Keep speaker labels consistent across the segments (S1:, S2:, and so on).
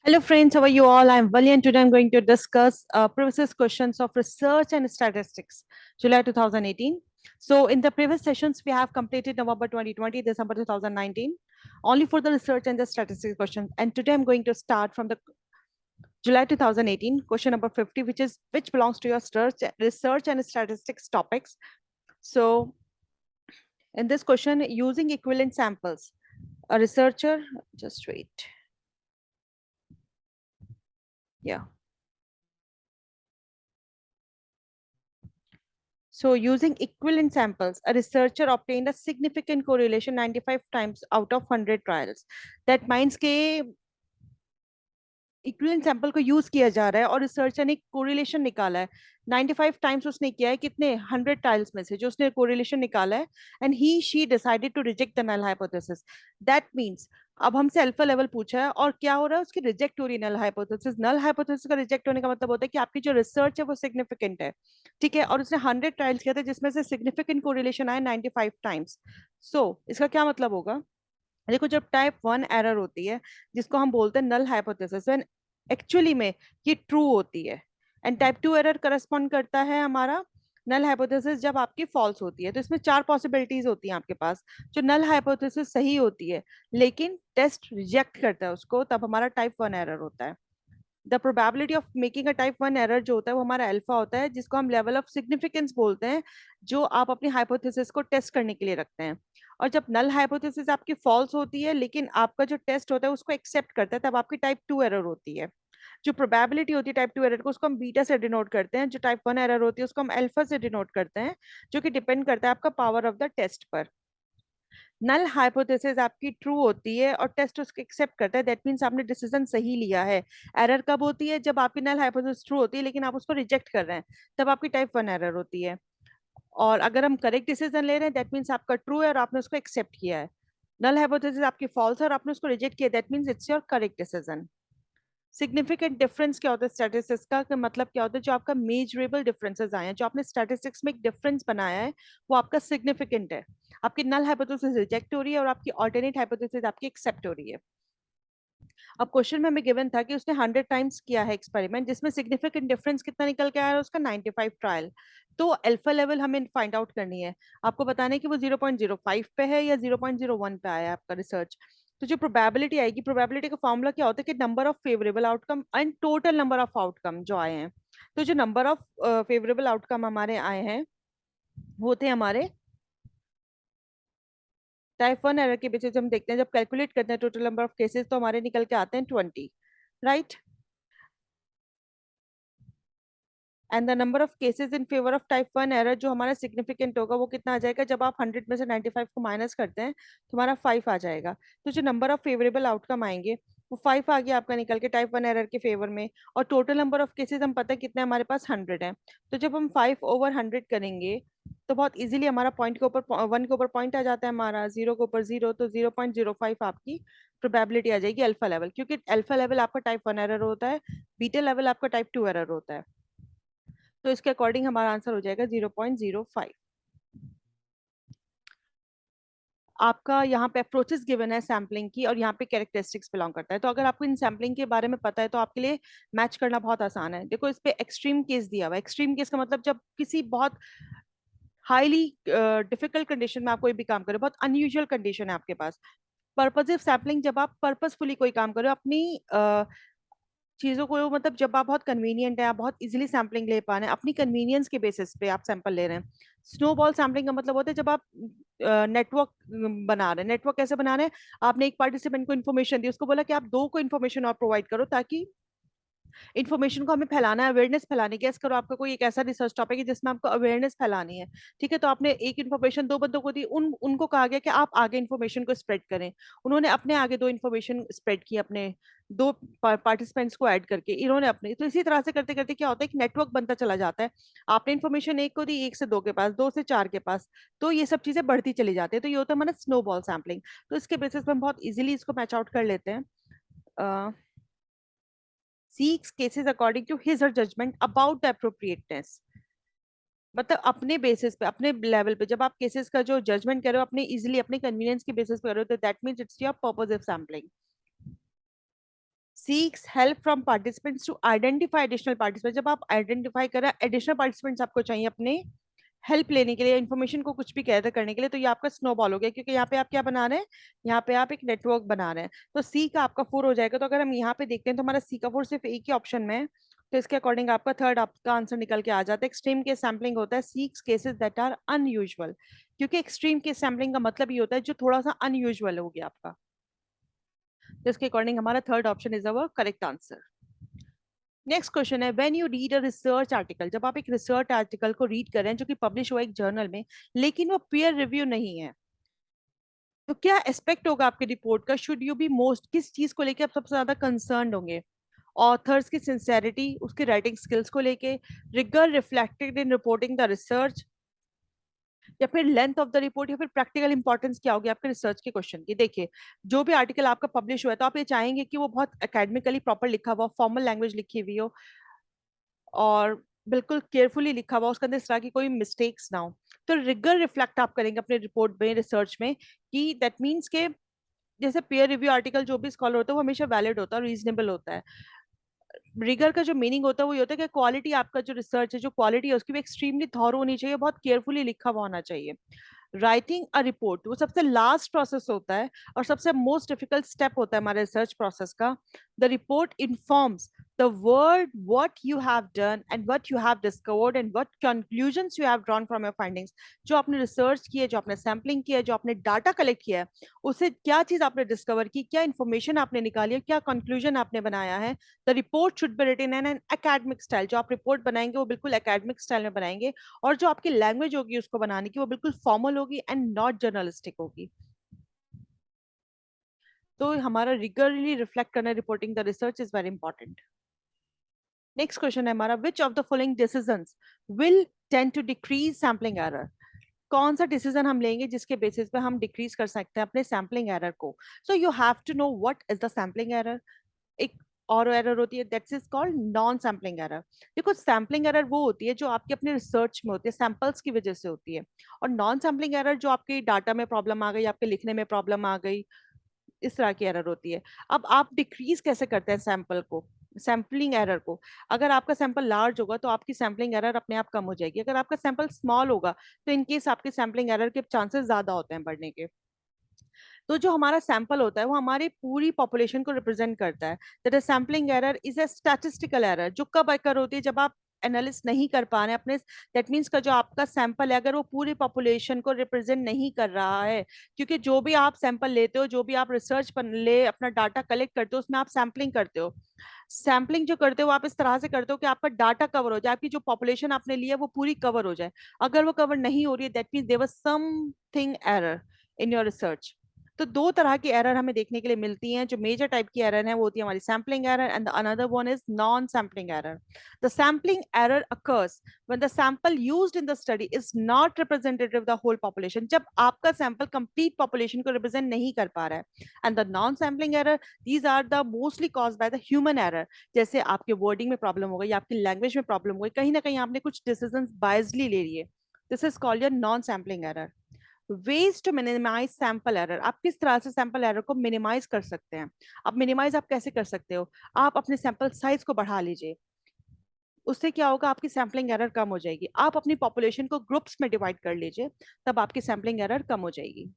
S1: Hello friends, how are you all? I'm Vali and today I'm going to discuss previous questions of research and statistics, July 2018. So in the previous sessions, we have completed November 2020, December 2019, only for the research and the statistics questions. And today I'm going to start from the July 2018, question number 50, which belongs to your research and statistics topics. So in this question, using equivalent samples, a researcher, just wait. Yeah. So using equivalent samples, a researcher obtained a significant correlation 95 times out of 100 trials. That means के equivalent sample को use किया जा रहा है और researcher ने correlation निकाला है 95 टाइम्स उसने किया है कितने 100 ट्रायल्स में से जो उसने कोरिलेशन निकाला है and he she decided to reject the null hypothesis that means अब हमसे अल्फा लेवल पूछा है और क्या हो रहा है उसकी रिजेक्ट हो रही नल हाइपोथेसिस का रिजेक्ट होने का मतलब होता है कि आपकी जो रिसर्च है वो सिग्निफिकेंट है ठीक है और उसने 100 ट्रायल्स किया था जिसमें से सिग्निफिकेंट कोरिलेशन आया 95 टाइम्स सो इसका क्या मतलब होगा देखो जब टाइप 1 एरर होती है जिसको हम बोलते हैं नल हाइपोथेसिस व्हेन एक्चुअली में ये ट्रू होती है एंड टाइप 2 एरर करस्पॉन्ड करता है हमारा नल हाइपोथेसिस जब आपकी फॉल्स होती है तो इसमें चार पॉसिबिलिटीज होती हैं आपके पास जो नल हाइपोथेसिस सही होती है लेकिन टेस्ट रिजेक्ट करता है उसको तब हमारा टाइप 1 एरर होता है the probability of making a type 1 error जो होता है वो हमारा अल्फा होता है जिसको हम लेवल ऑफ सिग्निफिकेंस बोलते हैं जो आप अपनी हाइपोथेसिस को टेस्ट करने के लिए रखते हैं और जब नल हाइपोथेसिस आपकी फॉल्स होती है लेकिन आपका जो टेस्ट होता है उसको एक्सेप्ट करता है तब आपकी टाइप 2 एरर होती है जो प्रोबेबिलिटी होती है टाइप 2 एरर को उसको हम बीटा से डिनोट करते हैं जो टाइप 1 एरर होती है उसको हम अल्फा से डिनोट करते हैं जो कि डिपेंड करता है आपका पावर ऑफ द टेस्ट पर नल हाइपोथेसिस आपकी ट्रू होती है और टेस्ट उसको एक्सेप्ट करता है दैट मींस आपने डिसीजन सही लिया है एरर कब होती है जब आपकी नल हाइपोथेसिस ट्रू होती है लेकिन आप उसको रिजेक्ट कर रहे हैं तब आपकी टाइप 1 एरर होती है और अगर हम करेक्ट डिसीजन ले रहे हैं दैट मींस आपका ट्रू है और आपने उसको एक्सेप्ट किया है नल हाइपोथेसिस आपकी फॉल्स है और आपने उसको रिजेक्ट किया that means it's your correct decision significant difference क्या होता है स्टैटिस्टिक्स का मतलब क्या होता है जो आपका मेजरेबल डिफरेंसेस आए हैं जो आपने स्टैटिस्टिक्स में एक डिफरेंस बनाया है वो आपका सिग्निफिकेंट है आपकी नल हाइपोथेसिस रिजेक्ट हो रही है और आपकी ऑल्टरनेट हाइपोथेसिस आपकी एक्सेप्ट हो रही है अब क्वेश्चन में हमें गिवन था कि उसने 100 टाइम्स किया है एक्सपेरिमेंट जिसमें सिग्निफिकेंट डिफरेंस कितना निकल के आया है उसका 95 ट्रायल तो अल्फा लेवल हमें फाइंड आउट करनी है आपको बताना है कि वो 0.05 पे है या 0.01 पे आया है आपका रिसर्च तो जो प्रोबेबिलिटी आएगी प्रोबेबिलिटी का फॉर्मूला क्या होता है कि number of favourable outcome and total number of outcome जो आए हैं तो जो नंबर ऑफ फेवरेबल आउटकम हमारे आए हैं वो थे हमारे टाइप 1 एरर के बेसिस हम देखते हैं जब कैलकुलेट करते हैं टोटल नंबर ऑफ केसेस तो हमारे निकल के आते हैं 20 right and the number of cases in favour of type 1 error जो हमारा सिग्निफिकेंट होगा वो कितना आ जाएगा जब आप 100 में से 95 को माइनस करते हैं तो हमारा 5 आ जाएगा तो जो नंबर ऑफ फेवरेबल आउटकम आएंगे वो 5 आ गया आपका निकल के टाइप 1 एरर के फेवर में और टोटल नंबर ऑफ केसेस हम पता है कितने हमारे पास 100 है तो जब हम 5/100 करेंगे तो बहुत इजीली हमारा पॉइंट के ऊपर 1 के ऊपर पॉइंट आ जाता है हमारा 0 के ऊपर 0 तो 0.05 आपकी प्रोबेबिलिटी आ जाएगी अल्फा लेवल क्योंकि अल्फा लेवल आपका टाइप 1 एरर होता है बीटा लेवल आपका टाइप 2 एरर होता है तो इसके अकॉर्डिंग हमारा आंसर हो जाएगा 0.05 आपका यहाँ पे अप्रोचेस गिवन है सैम्पलिंग की और यहाँ पे कैरेक्टरिस्टिक्स बिलोंग करता है तो अगर आपको इन सैम्पलिंग के बारे में पता है तो आपके लिए मैच करना बहुत आसान है देखो इस पे एक्सट्रीम केस दिया हुआ है एक्सट्रीम केस का मतलब जब किसी बहुत हाईली डिफिकल्ट कंडीशन में आप कोई भी काम करें बहुत अनयूजुअल कंडीशन है आपके पास पर्पसिव सैम्पलिंग जब आप पर्पसफुली कोई काम करो अपनी चीजों को मतलब जब आप बहुत कन्वीनियंट है आप बहुत इजीली सैम्पलिंग ले पा रहे हैं अपनी कन्वीनियंस के बेसिस पे आप सैंपल ले रहे हैं स्नोबॉल सैम्पलिंग का मतलब होता है जब आप नेटवर्क बना रहे हैं नेटवर्क कैसे बना रहे हैं आपने एक पार्टिसिपेंट को इन्फॉर्मेशन दी उसको बोला कि आप दो को इन्फॉर्मेशन और प्रोवाइड करो ताकि इन्फॉर्मेशन को हमें फैलाना है अवेयरनेस फैलानी है करो आपका कोई एक ऐसा रिसर्च टॉपिक है जिसमें आपको अवेयरनेस फैलानी है ठीक है तो आपने एक इन्फॉर्मेशन दो बंदों को दी उनको कहा गया कि आप आगे इन्फॉर्मेशन को स्प्रेड करें उन्होंने अपने आगे दो इन्फॉर्मेशन स्प्रेड की अपने दो पार्टिसिपेंट्स को ऐड करके इन्होंने अपने तो इसी तरह से करते करते क्या होता है कि नेटवर्क बनता चला जाता है आपने इन्फॉर्मेशन एक को दी एक से दो के पास दो से चार के पास तो ये सब चीजें बढ़ती चली जाती है तो ये होता है हमारा स्नोबॉल सैम्पलिंग तो इसके बेसिस पे हम बहुत इजीली इसको मैच आउट कर लेते हैं seeks cases according to his or judgment about the appropriateness मतलब अपने बेसिस पे अपने लेवल पे जब आप केसेस का जो जजमेंट कर रहे हो अपने इजीली अपने कन्वीनियंस के बेसिस पे कर रहे हो तो that means it's your purposive sampling seeks help from participants to identify additional participants. जब आप आइडेंटिफाई करें एडिशनल पार्टिसिपेंट्स आपको चाहिए अपने हेल्प लेने के लिए, इन्फॉर्मेशन को कुछ भी गैदर करने के लिए, तो ये आपका स्नोबॉल हो गया, क्योंकि यहाँ पे आप क्या बना रहे हैं, यहाँ पे आप एक नेटवर्क बना रहे हैं। तो सी का आपका 4 हो जाएगा। तो अगर हम यहाँ पे देखते हैं तो हमारा सी का 4 सिर्फ एक ही ऑप्शन में है, तो इसके अकॉर्डिंग आपका थर्ड आपका आंसर निकल के आ जाता है। एक्सट्रीम केस सैम्पलिंग होता है seeks cases that are unusual, क्योंकि एक्सट्रीम केस सैम्पलिंग का मतलब ये होता है जो थोड़ा सा अनयूजुअल हो गया आपका। तो इसके अकॉर्डिंग हमारा third option is our correct answer. Next question है, when you read a research article, जब आप एक रिसर्च आर्टिकल को रीड कर रहे हैं जो कि पब्लिश हुआ एक जर्नल में, लेकिन वो पीयर रिव्यू नहीं है, तो क्या एस्पेक्ट होगा आपकी रिपोर्ट का, शुड यू बी मोस्ट, किस चीज को लेके आप सबसे ज्यादा कंसर्न होंगे? ऑथर्स की सिंसेरिटी, उसके राइटिंग स्किल्स को लेके, rigour reflected in reporting the research, या फिर लेंथ ऑफ द रिपोर्ट, या फिर प्रैक्टिकल इंपॉर्टेंस क्या होगी आपके रिसर्च के क्वेश्चन की? देखिए, जो भी आर्टिकल आपका पब्लिश हुआ है तो आप ये चाहेंगे कि वो बहुत एकेडमिकली प्रॉपर लिखा हुआ, फॉर्मल लैंग्वेज लिखी हुई हो, और बिल्कुल केयरफुली लिखा हुआ, उसके अंदर इस तरह की कोई मिस्टेक्स ना हो। तो रिगर रिफ्लेक्ट आप करेंगे अपने रिपोर्ट में, रिसर्च में, कि दैट मीन्स के जैसे पीयर रिव्यू आर्टिकल जो भी स्कॉलर होता है वो हमेशा वैलिड होता है और रीजनेबल होता है। रिगर का जो मीनिंग होता है वो ये होता है कि क्वालिटी, आपका जो रिसर्च है, जो क्वालिटी है उसकी भी एक्सट्रीमली थॉरो होनी चाहिए, बहुत केयरफुली लिखा हुआ होना चाहिए। राइटिंग अ रिपोर्ट वो सबसे लास्ट प्रोसेस होता है और सबसे मोस्ट डिफिकल्ट स्टेप होता है हमारे रिसर्च प्रोसेस का। The report informs the world what you have done and what you have discovered and what conclusions you have drawn from your findings. जो आपने रिसर्च की है, जो आपने सैम्पलिंग किया है, जो आपने डाटा कलेक्ट किया है, उससे क्या चीज आपने डिस्कवर की, क्या इन्फॉर्मेशन आपने निकाली है, क्या कंक्लूजन आपने बनाया है। The report should be written in an academic style, जो आप रिपोर्ट बनाएंगे वो बिल्कुल एकेडमिक स्टाइल में बनाएंगे, और जो आपकी लैंग्वेज होगी उसको बनाने की वो बिल्कुल फॉर्मल होगी एंड नॉट जर्नलिस्टिक होगी। तो हमारा रिगरली रिफ्लेक्ट करना reporting the research is very important. Next question है हमारा, which of the following decisions will tend to decrease sampling error? कौन सा डिसीजन हम लेंगे जिसके बेसिस पे हम डिक्रीज कर सकते हैं अपने सैम्पलिंग एरर को? So you have to know what is the sampling error. एक और एरर होती है that's is called non sampling error. देखो, सैम्पलिंग एरर वो होती है जो आपके अपने रिसर्च में होती है, सैंपल्स की वजह से होती है, और नॉन सैम्पलिंग एरर जो आपके डाटा में प्रॉब्लम आ गई, आपके लिखने में प्रॉब्लम आ गई, इस तरह की एरर होती है। अब आप डिक्रीज कैसे करते हैं सैंपल को, सैम्पलिंग एरर को? अगर आपका सैंपल लार्ज होगा तो आपकी सैम्पलिंग एरर अपने आप कम हो जाएगी, अगर आपका सैंपल स्मॉल होगा तो इनकेस आपके सैम्पलिंग एरर के चांसेस ज्यादा होते हैं बढ़ने के। तो जो हमारा सैंपल होता है वो हमारी पूरी पॉपुलेशन को रिप्रेजेंट करता है। That is sampling error is a statistical error, जो कब अकर होती है, जब आप एनालिसिस नहीं कर पा रहे हैं अपने, दैट मीन्स का जो आपका सैंपल है अगर वो पूरी पॉपुलेशन को रिप्रेजेंट नहीं कर रहा है। क्योंकि जो भी आप सैंपल लेते हो, जो भी आप रिसर्च पर ले अपना डाटा कलेक्ट करते हो, उसमें आप सैम्पलिंग करते हो। सैम्पलिंग जो करते हो आप इस तरह से करते हो कि आपका डाटा कवर हो जाए, आपकी जो पॉपुलेशन आपने ली है वो पूरी कवर हो जाए। अगर वो कवर नहीं हो रही है that means there was something error in your research. तो दो तरह की एरर हमें देखने के लिए मिलती हैं। जो मेजर टाइप की एरर है वो होती है हमारी sampling error, and another one is non sampling error. The sampling error occurs when the sample used in the study is not representative of the whole population, जब आपका सैंपल कंप्लीट पॉपुलेशन को represent नहीं कर पा रहा है। And the non sampling error, these are the mostly caused by the human error. जैसे आपके वर्डिंग में प्रॉब्लम हो गई, आपकी लैंग्वेज में प्रॉब्लम हो गई, कहीं ना कहीं आपने कुछ डिसीजन बायसली ले लिए। This is called your non sampling error. Ways to minimize sample error, आप किस तरह से सैंपल एरर को मिनिमाइज कर सकते हैं? अब मिनिमाइज आप कैसे कर सकते हो? आप अपने सैंपल साइज को बढ़ा लीजिए, उससे क्या होगा, आपकी सैंपलिंग एरर कम हो जाएगी। आप अपनी पॉपुलेशन को ग्रुप्स में डिवाइड कर लीजिए, तब आपकी सैंपलिंग एरर कम हो जाएगी।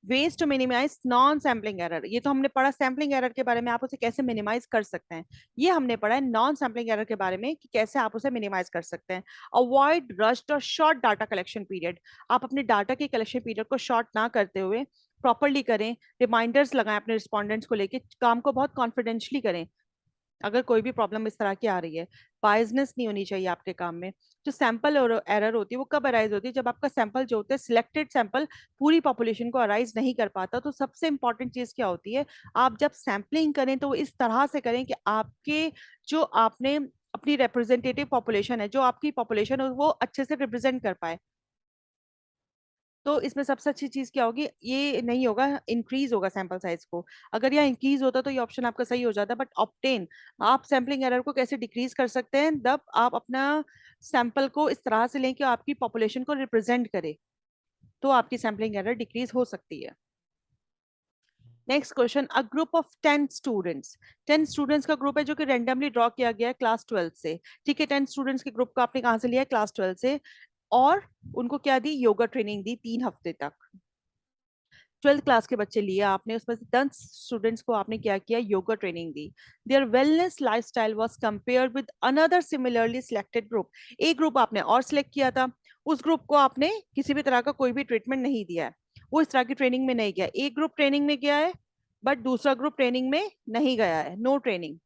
S1: Ways to minimize non sampling error, ये तो हमने पढ़ा सैम्पलिंग एरर के बारे में, आप उसे कैसे मिनिमाइज कर सकते हैं। ये हमने पढ़ा है नॉन सैम्पलिंग एरर के बारे में कि कैसे आप उसे मिनिमाइज कर सकते हैं। अवॉइड रश्ड और शॉर्ट डाटा कलेक्शन पीरियड, आप अपने डाटा के कलेक्शन पीरियड को शॉर्ट ना करते हुए प्रॉपरली करें। रिमाइंडर्स लगाएं अपने रिस्पॉन्डेंट्स को लेके, काम को बहुत कॉन्फिडेंशली करें अगर कोई भी प्रॉब्लम इस तरह की आ रही है। बायसनेस नहीं होनी चाहिए आपके काम में। जो सैंपल एरर होती है वो कब अराइज होती है, जब आपका सैंपल जो होता है सिलेक्टेड सैंपल पूरी पॉपुलेशन को अराइज नहीं कर पाता। तो सबसे इंपॉर्टेंट चीज क्या होती है, आप जब सैंपलिंग करें तो वो इस तरह से करें कि आपके जो आपने अपनी रिप्रेजेंटेटिव पॉपुलेशन है, जो आपकी पॉपुलेशन है वो अच्छे से रिप्रेजेंट कर पाए। तो इसमें सबसे अच्छी चीज क्या होगी, ये नहीं होगा इंक्रीज होगा सैंपल साइज को। अगर यहाँ इंक्रीज होता तो ये ऑप्शन आपका सही हो जाता, बट ऑप्टेन, आप सैम्पलिंग एरर को कैसे डिक्रीज कर सकते हैं, जब आप अपना सैंपल को इस तरह से लें कि आपकी पॉपुलेशन को रिप्रेजेंट करे, तो आपकी सैम्पलिंग एरर डिक्रीज हो सकती है। Next question, a group of 10 students, 10 students का ग्रुप है जो कि रैंडमली ड्रॉ किया गया है क्लास 12 से। ठीक है, 10 स्टूडेंट्स के ग्रुप को आपने कहाँ से लिया है? क्लास 12 से। और उनको क्या दी? योगा ट्रेनिंग दी 3 हफ्ते तक। 12th क्लास के बच्चे लिए आपने, उसमें से 10 स्टूडेंट्स को आपने क्या किया? योगा ट्रेनिंग दी। Their wellness lifestyle was compared with another similarly selected group. एक ग्रुप आपने और सिलेक्ट किया था, उस ग्रुप को आपने किसी भी तरह का कोई भी ट्रीटमेंट नहीं दिया है, वो इस तरह की ट्रेनिंग में नहीं गया। एक ग्रुप ट्रेनिंग में गया है बट दूसरा ग्रुप ट्रेनिंग में नहीं गया है, नो ट्रेनिंग।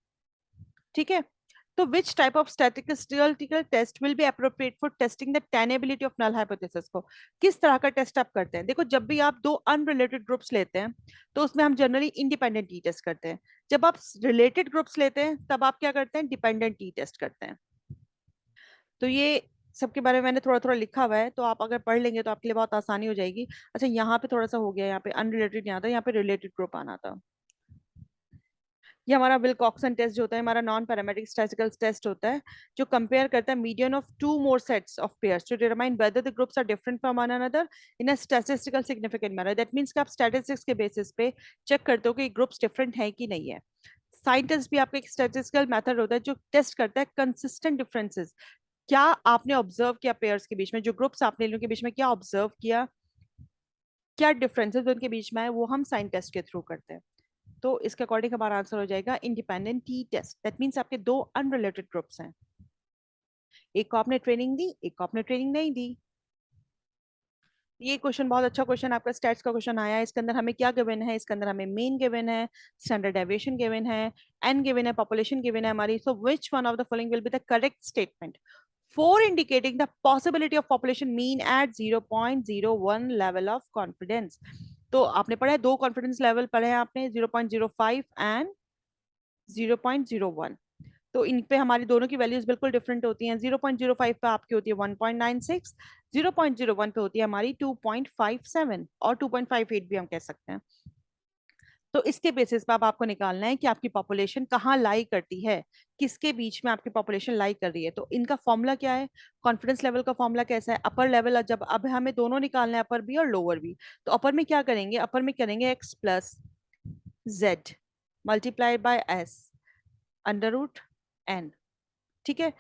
S1: ठीक है, तो which type of statistical test will be appropriate for testing the tenability of null hypothesis को? किस तरह का टेस्ट आप करते हैं? देखो, जब भी आप दो अनरिलेटेड ग्रुप्स लेते हैं तो उसमें हम जनरली इंडिपेंडेंट टी टेस्ट करते हैं। जब आप रिलेटेड ग्रुप्स लेते हैं तब आप क्या करते हैं? डिपेंडेंट टी टेस्ट करते हैं। तो ये सबके बारे में मैंने थोड़ा थोड़ा लिखा हुआ है, तो आप अगर पढ़ लेंगे तो आपके लिए बहुत आसानी हो जाएगी। अच्छा, यहाँ पे थोड़ा सा हो गया, यहाँ पे अनरिलेटेड नहीं आता, यहाँ पे रिलेटेड ग्रुप आना था। ये हमारा विल्कॉक्सन टेस्ट जो होता है, हमारा नॉन पैरामेट्रिक स्टैटिस्टिकल टेस्ट होता है, जो कंपेयर करता है median of two more sets of pairs to determine whether the groups are different from one another in a statistical significant manner. That means कि आप स्टैटिस्टिक्स के बेसिस पे check करते हो कि ग्रुप्स डिफरेंट है कि नहीं है। साइन टेस्ट भी आपका एक स्टैटिस्टिकल मेथड होता है जो टेस्ट करता है कंसिस्टेंट डिफरेंसेस। क्या आपने ऑब्जर्व किया पेयर्स के बीच में, जो ग्रुप्स आपने इन लोगों के बीच में क्या ऑब्जर्व किया, क्या डिफरेंसेस उनके बीच में है, वो हम साइन टेस्ट के थ्रू करते हैं। तो इसके अकॉर्डिंग हमारा आंसर हो जाएगा independent T test. That means आपके दो अनरिलेटेड ग्रुप्स हैं, एक को आपने ट्रेनिंग दी, एक को आपने ट्रेनिंग नहीं दी। ये क्वेश्चन बहुत अच्छा क्वेश्चन आपका स्टैट्स का क्वेश्चन आया है। इसके अंदर हमें क्या गिवन है? इसके अंदर हमें मीन गिवन है, स्टैंडर्ड डेविएशन गिवन है, एन गिवन है, पॉपुलेशन गिवन है हमारी। So which one of the following will be the correct statement for indicating the possibility of population mean at 0.01 level of confidence? तो आपने पढ़ा है, दो कॉन्फिडेंस लेवल पढ़े हैं आपने, 0.05 एंड 0.01। तो इन पे हमारी दोनों की वैल्यूज बिल्कुल डिफरेंट होती हैं। 0.05 पे आपकी होती है 1.96, 0.01 पे होती है हमारी 2.57 और 2.58 भी हम कह सकते हैं। तो इसके बेसिस पे अब आपको निकालना है कि आपकी पॉपुलेशन कहाँ लाई करती है, किसके बीच में आपकी पॉपुलेशन लाई कर रही है। तो इनका फॉर्मूला क्या है? कॉन्फिडेंस लेवल का फॉर्मूला कैसा है? अपर लेवल, जब अब हमें दोनों निकालना है, अपर भी और लोअर भी। तो अपर में क्या करेंगे? अपर में करेंगे x plus Z multiplied by S under root N. ठीक है,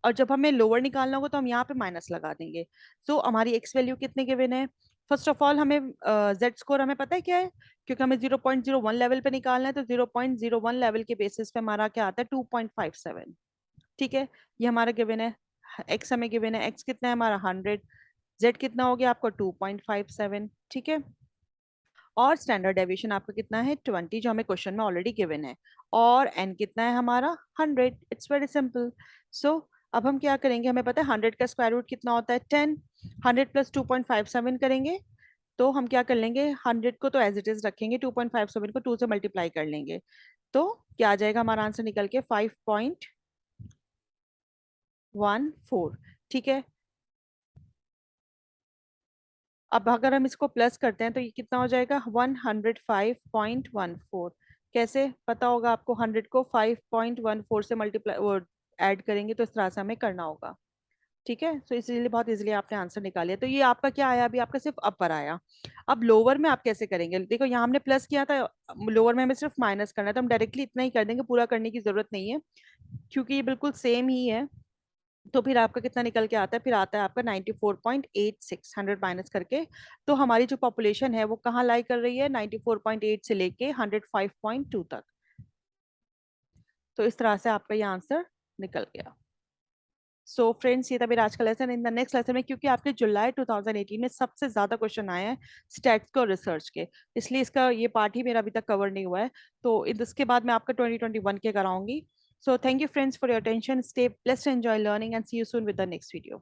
S1: और जब हमें लोअर निकालना होगा तो हम यहाँ पे माइनस लगा देंगे। सो हमारी एक्स वैल्यू कितने गिवन है? फर्स्ट ऑफ ऑल हमें जेड स्कोर हमें पता है क्या है, क्योंकि हमें 0.01 लेवल पे निकालना है। तो 0.01 लेवल के बेसिस पे हमारा क्या आता है? 2.57। ठीक है, ये हमारा गिवन है। एक्स हमें गिवन है, एक्स कितना है हमारा? 100। जेड कितना हो गया आपका? 2.57। ठीक है, और स्टैंडर्ड डेविएशन आपका कितना है? 20, जो हमें क्वेश्चन में ऑलरेडी गिवन है। और एन कितना है हमारा? 100। It's very simple. सो अब हम क्या करेंगे? हमें पता है 100 का स्क्वायर रूट कितना होता है? 10। 100 प्लस 2.57 करेंगे तो हम क्या कर लेंगे? 100 को तो एज इट इज रखेंगे, 2.57 को 2 से मल्टीप्लाई कर लेंगे। तो क्या आ जाएगा हमारा आंसर निकल के? 5.14। ठीक है, अब अगर हम इसको प्लस करते हैं तो ये कितना हो जाएगा? 105.14। कैसे पता होगा आपको? 100 को 5.14 से मल्टीप्लाई ऐड करेंगे तो इस तरह से हमें करना होगा। ठीक है, सो इसीलिए बहुत इजीली आपने आंसर निकालिया। तो ये आपका क्या आया? अभी आपका सिर्फ अपर आया। अब लोअर में आप कैसे करेंगे? देखो, यहाँ हमने प्लस किया था, लोअर में हमें सिर्फ माइनस करना है, तो हम डायरेक्टली इतना ही कर देंगे, पूरा करने की जरूरत नहीं है क्योंकि ये बिल्कुल सेम ही है। तो फिर आपका कितना निकल के आता है? फिर आता है आपका 94.86, 100 माइनस करके। तो हमारी जो पॉपुलेशन है वो कहाँ लाई कर रही है? 94.8 से लेके 105.2 तक। तो इस तरह से आपका ये आंसर निकल गया। सो फ्रेंड्स, ये था मेरा आज का lesson. In the next lesson में, क्योंकि आपके जुलाई 2018 में सबसे ज्यादा क्वेश्चन आए हैं स्टैट्स को रिसर्च के, इसलिए इसका ये पार्ट ही मेरा अभी तक कवर नहीं हुआ है। तो इसके बाद मैं आपका 2021 के कराऊंगी। So thank you friends for your attention. Stay blessed, enjoy learning, and see you soon with the next video.